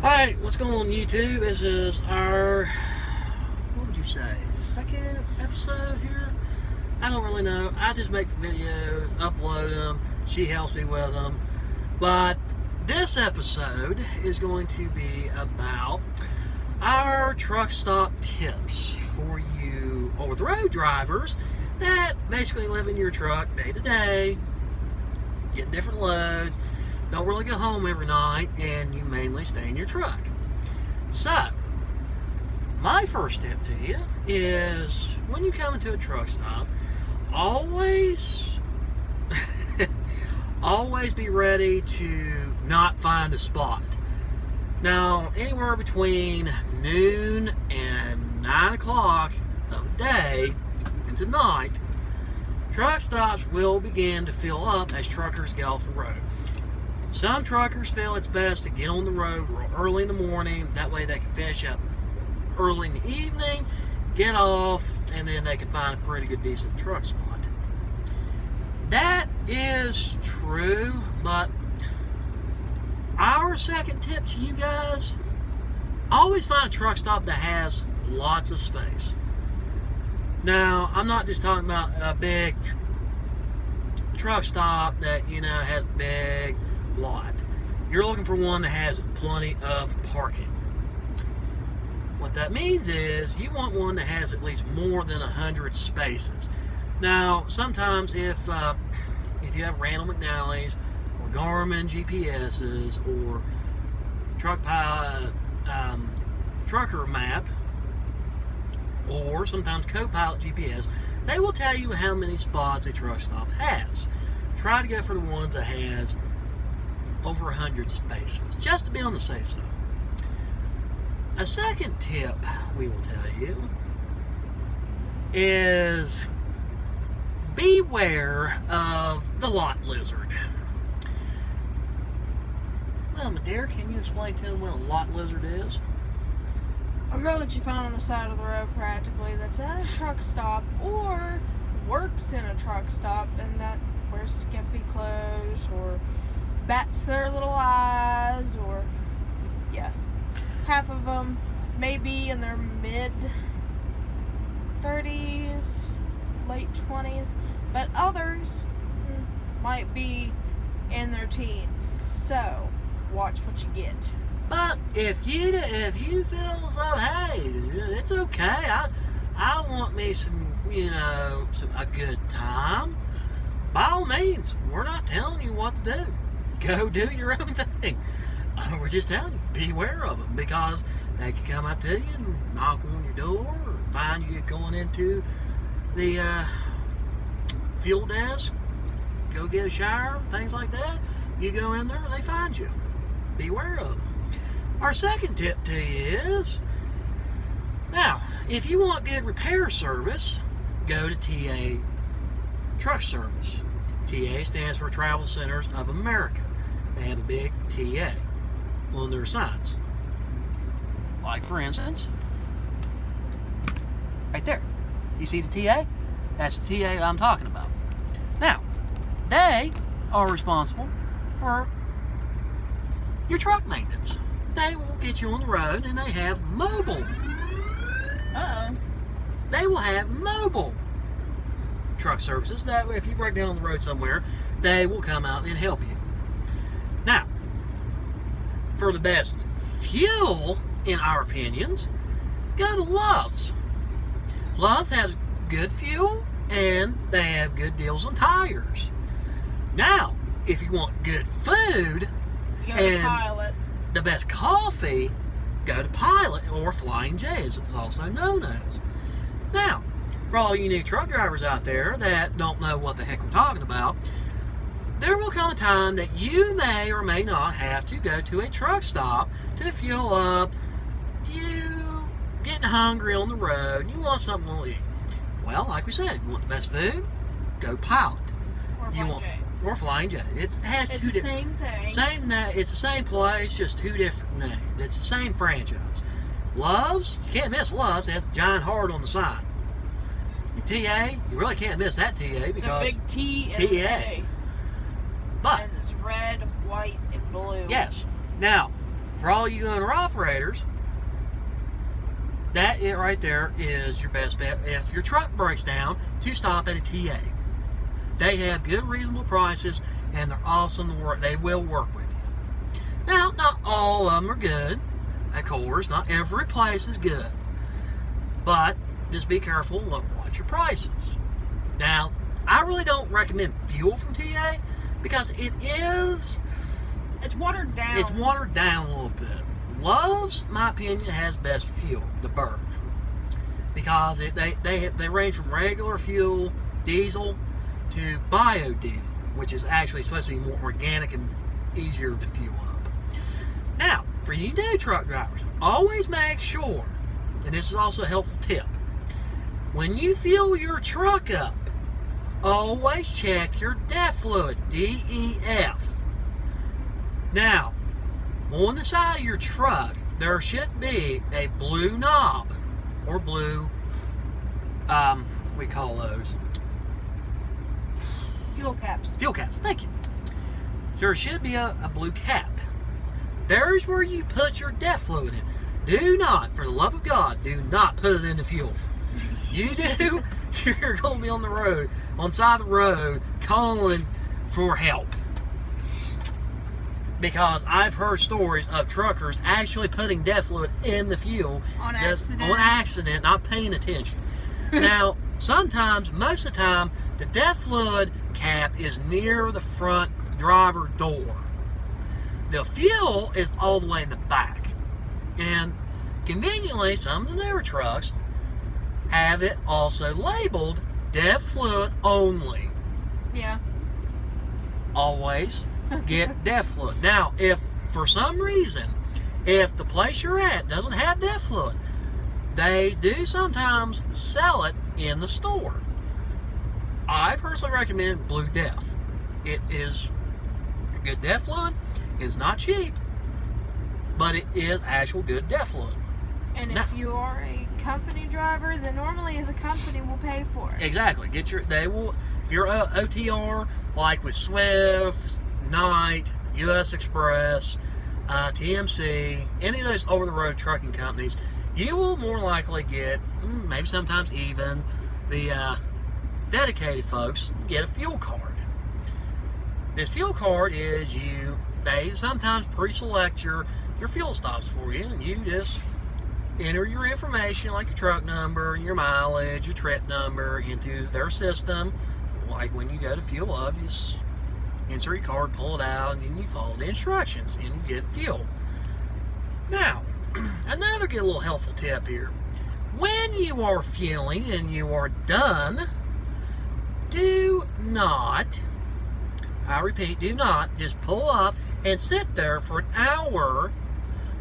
Alright, what's going on YouTube? This is our, what would you say, second episode here? I don't really know. I just make the videos, upload them. She helps me with them. But this episode is going to be about our truck stop tips for you over-the-road drivers that basically live in your truck day to day, get different loads, don't really go home every night, and you mainly stay in your truck. So, my first tip to you is when you come into a truck stop, always always be ready to not find a spot. Now, anywhere between noon and 9 o'clock of the day into night, truck stops will begin to fill up as truckers get off the road. Some truckers feel it's best to get on the road real early in the morning. That way they can finish up early in the evening, get off, and then they can find a pretty good, decent truck spot. That is true, but our second tip to you guys, always find a truck stop that has lots of space. Now, I'm not just talking about a big truck stop that, has a big lot. You're looking for one that has plenty of parking. What that means is you want one that has at least more than 100 spaces. Now, sometimes if you have Randall McNally's or Garmin GPS's or Trucker Map, or sometimes Copilot GPS, they will tell you how many spots a truck stop has. Try to go for the ones that has over 100 spaces, just to be on the safe side. A second tip we will tell you is beware of the lot lizard. Well, Madare, can you explain to them what a lot lizard is? A girl that you find on the side of the road practically that's at a truck stop or works in a truck stop and that wears skimpy clothes or bats their little eyes, or half of them may be in their mid 30s, late 20s, but others might be in their teens. So watch what you get. But if you feel as though, hey, it's okay, I want me a good time, by all means, we're not telling you what to do. Go do your own thing. We're just telling you, beware of them, because they can come up to you and knock on your door or find you going into the fuel desk, go get a shower, things like that. You go in there, they find you. Beware of them. Our second tip to you is, now, if you want good repair service, go to TA Truck Service. TA stands for Travel Centers of America. They have a big TA on their signs. Like, for instance, right there. You see the TA? That's the TA I'm talking about. Now, they are responsible for your truck maintenance. They will get you on the road, and they have mobile. They will have mobile truck services. That way, if you break down on the road somewhere, they will come out and help you. Now, for the best fuel, in our opinions, go to Love's. Love's has good fuel, and they have good deals on tires. Now, if you want good food You go to Pilot. the best coffee, go to Pilot, or Flying J, as it's also known as. Now, for all you new truck drivers out there that don't know what the heck we're talking about, there will come a time that you may or may not have to go to a truck stop to fuel up. You getting hungry on the road, you want something to eat. Well, like we said, you want the best food, go Pilot. Or Flying J. Or Flying J. It has It's two the different. same thing. It's the same place, just two different names. It's the same franchise. Love's, you can't miss Love's. It has a giant heart on the sign. TA, you really can't miss that TA because it's a big T and TA. an A. But And it's red, white, and blue. yes. Now, for all you owner operators, that it right there is your best bet if your truck breaks down to stop at a TA. They have good, reasonable prices, and they're awesome to work. They will work with you. Now, not all of them are good. Of course, not every place is good. But just be careful and watch your prices. Now, I really don't recommend fuel from TA because it's watered down. It's watered down a little bit. Love's, in my opinion, has best fuel, the burn, because they range from regular fuel, diesel, to biodiesel, which is actually supposed to be more organic and easier to fuel up. Now, for you new truck drivers, always make sure, and this is also a helpful tip, when you fill your truck up, always check your DEF fluid, DEF. Now, on the side of your truck, there should be a blue knob, or blue, we call those? Fuel caps. Fuel caps, thank you. There should be a blue cap. There's where you put your DEF fluid in. Do not, for the love of God, do not put it in the fuel. You do, you're going to be on the road, on the side of the road, calling for help. Because I've heard stories of truckers actually putting DEF fluid in the fuel On accident, not paying attention. Now, sometimes, most of the time, the DEF fluid cap is near the front driver door. The fuel is all the way in the back. And conveniently, some of the newer trucks have it also labeled DEF fluid only. Yeah. Always get DEF fluid. Now, if for some reason, if the place you're at doesn't have DEF fluid, they do sometimes sell it in the store. I personally recommend Blue DEF. It is good DEF fluid. It's not cheap, but it is actual good DEF fluid. And if you are a company driver, then normally the company will pay for it. Exactly. They will. If you're a OTR, like with Swift, Knight, US Express, TMC, any of those over-the-road trucking companies, you will more likely get, maybe sometimes even, the dedicated folks get a fuel card. This fuel card is they sometimes pre-select your fuel stops for you, and you just enter your information, like your truck number, your mileage, your trip number, into their system. Like when you go to fuel up, you just insert your card, pull it out, and then you follow the instructions, and you get fuel. Now, another get a little helpful tip here. When you are fueling and you are done, do not, I repeat, do not just pull up and sit there for an hour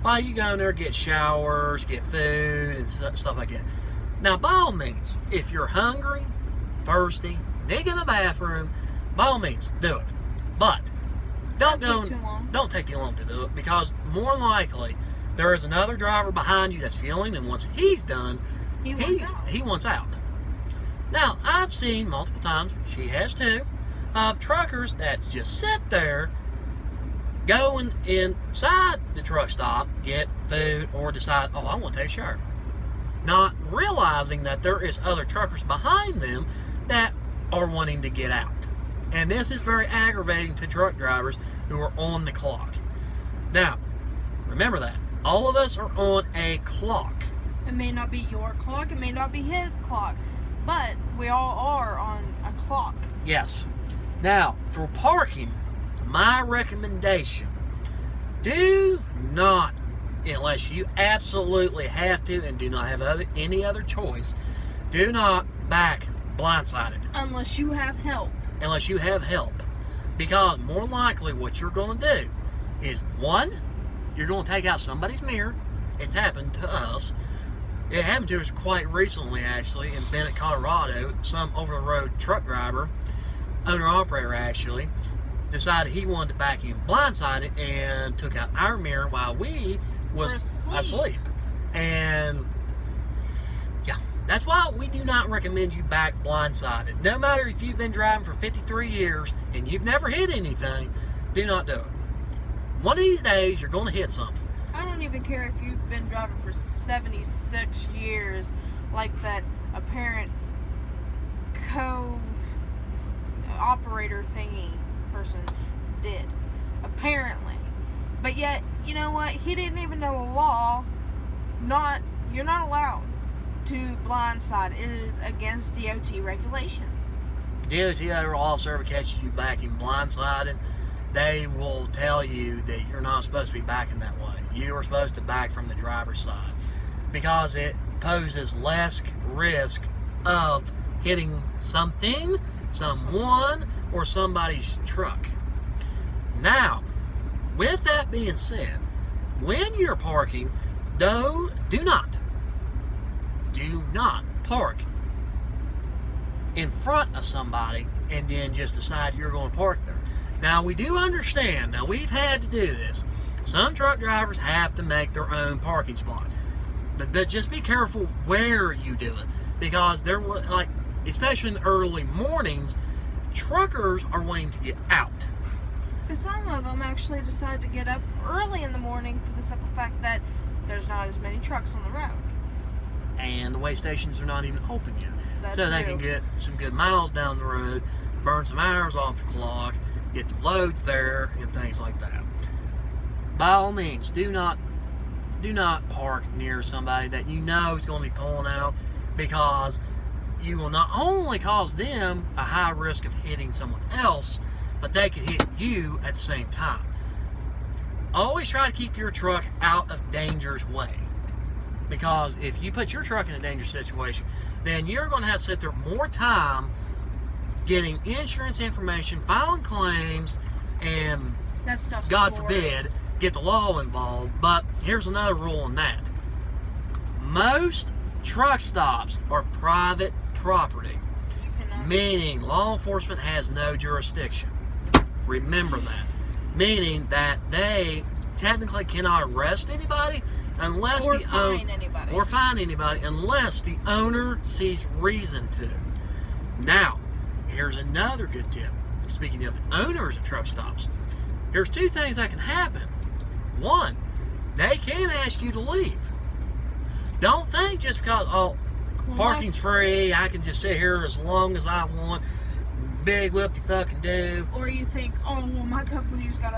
while you go in there, get showers, get food, and stuff like that. Now, by all means, if you're hungry, thirsty, need to get in the bathroom, by all means, do it. But don't take too long to do it, because more likely there is another driver behind you that's fueling, and once he's done, he wants out. Now, I've seen multiple times, she has too, of truckers that just sit there, going inside the truck stop, get food, or decide, oh, I want to take a shower. Not realizing that there is other truckers behind them that are wanting to get out. And this is very aggravating to truck drivers who are on the clock. Now, remember that. All of us are on a clock. It may not be your clock, it may not be his clock, but we all are on a clock. Yes. Now, for parking, my recommendation, do not, unless you absolutely have to and do not have any other choice, do not back blindsided. Unless you have help. Unless you have help. Because more likely what you're going to do is, one, you're going to take out somebody's mirror. It's happened to us. It happened to us quite recently, actually, in Bennett, Colorado. Some over-the-road truck driver, owner-operator actually, decided he wanted to back in blindsided and took out our mirror while we was asleep. And yeah, that's why we do not recommend you back blindsided. No matter if you've been driving for 53 years and you've never hit anything, do not do it. One of these days, you're going to hit something. I don't even care if you've been driving for 76 years, like that apparent co-operator thingy person did. Apparently. But yet, you know what? He didn't even know the law. You're not allowed to blindside. It is against DOT regulations. DOT officer ever catches you backing blindsided, they will tell you that you're not supposed to be backing that way. You are supposed to back from the driver's side because it poses less risk of hitting something, someone, or somebody's truck. Now, with that being said, when you're parking, do not park in front of somebody and then just decide you're going to park there. Now, we do understand, now we've had to do this. Some truck drivers have to make their own parking spot. But just be careful where you do it, because there will, like, especially in the early mornings, truckers are wanting to get out. Because some of them actually decide to get up early in the morning for the simple fact that there's not as many trucks on the road. And the way stations are not even open yet. That's so they true. can get some good miles down the road, burn some hours off the clock, get the loads there, and things like that. By all means, do not park near somebody that you know is going to be pulling out, because you will not only cause them a high risk of hitting someone else, but they could hit you at the same time. Always try to keep your truck out of danger's way, because if you put your truck in a dangerous situation, then you're going to have to sit there more time getting insurance information, filing claims, and That stuff's God boring. forbid, get the law involved. But here's another rule on that. Most truck stops are private property, You cannot. meaning law enforcement has no jurisdiction. Remember that. Meaning that they technically cannot arrest anybody unless Or the fine anybody. or fine anybody unless the owner sees reason to. Now, here's another good tip. Speaking of the owners of truck stops, here's two things that can happen. One, they can ask you to leave. Don't think just because, oh, parking's free, I can just sit here as long as I want, big whoop-de-fucking-do. Or you think, oh, well, my company's got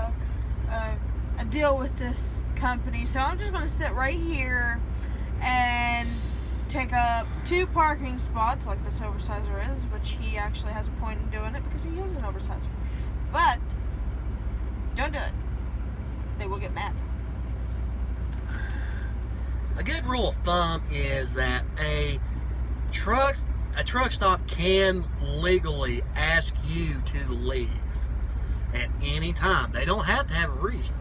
a deal with this company, so I'm just going to sit right here and take up 2 parking spots like this oversizer is, which he actually has a point in doing it because he is an oversizer. But don't do it. They will get mad. A good rule of thumb is that a truck stop can legally ask you to leave at any time. They don't have to have a reason.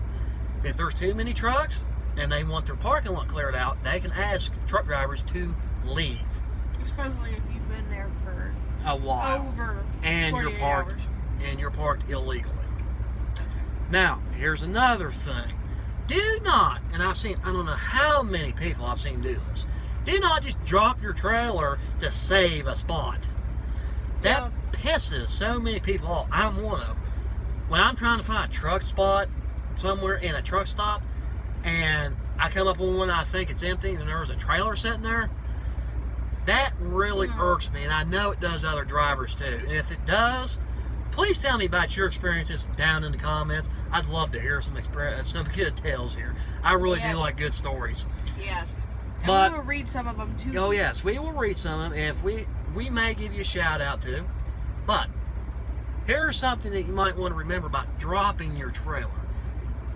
If there's too many trucks and they want their parking lot cleared out, they can ask truck drivers to leave. Especially if you've been there for A while. over And 48 hours. you're parked illegally. Now, here's another thing. Do not, and I don't know how many people I've seen do this, do not just drop your trailer to save a spot. That pisses so many people off. I'm one of them. When I'm trying to find a truck spot somewhere in a truck stop, and I come up on one, I think it's empty, and there's a trailer sitting there, that really irks me, and I know it does other drivers too. And if it does, please tell me about your experiences down in the comments. I'd love to hear some good tales here. I really do like good stories. Yes. And But- we will read some of them too. Oh yes, we will read some of them, and if we may give you a shout out too. But here's something that you might want to remember about dropping your trailer.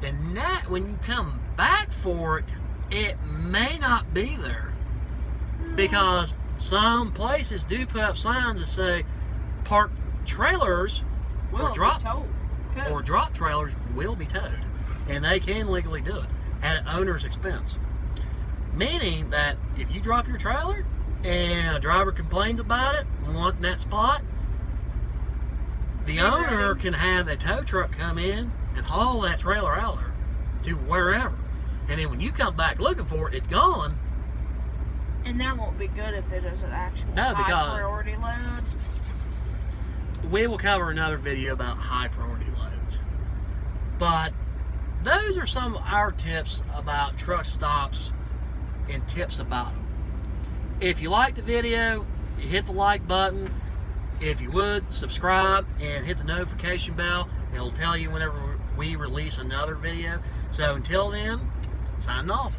The net, when you come back for it, it may not be there, because some places do put up signs that say parked trailers Will drop- be told. Good. or drop trailers will be towed, and they can legally do it at an owner's expense. Meaning that if you drop your trailer and a driver complains about it, wanting that spot, the Get owner ready. can have a tow truck come in and haul that trailer out there to wherever. And then when you come back looking for it, it's gone. And that won't be good if it is an actual No, because- high priority load. We will cover another video about high priority loads. But those are some of our tips about truck stops and tips about them. If you like the video, you hit the like button. If you would, subscribe and hit the notification bell. It'll tell you whenever we release another video. So until then, signing off.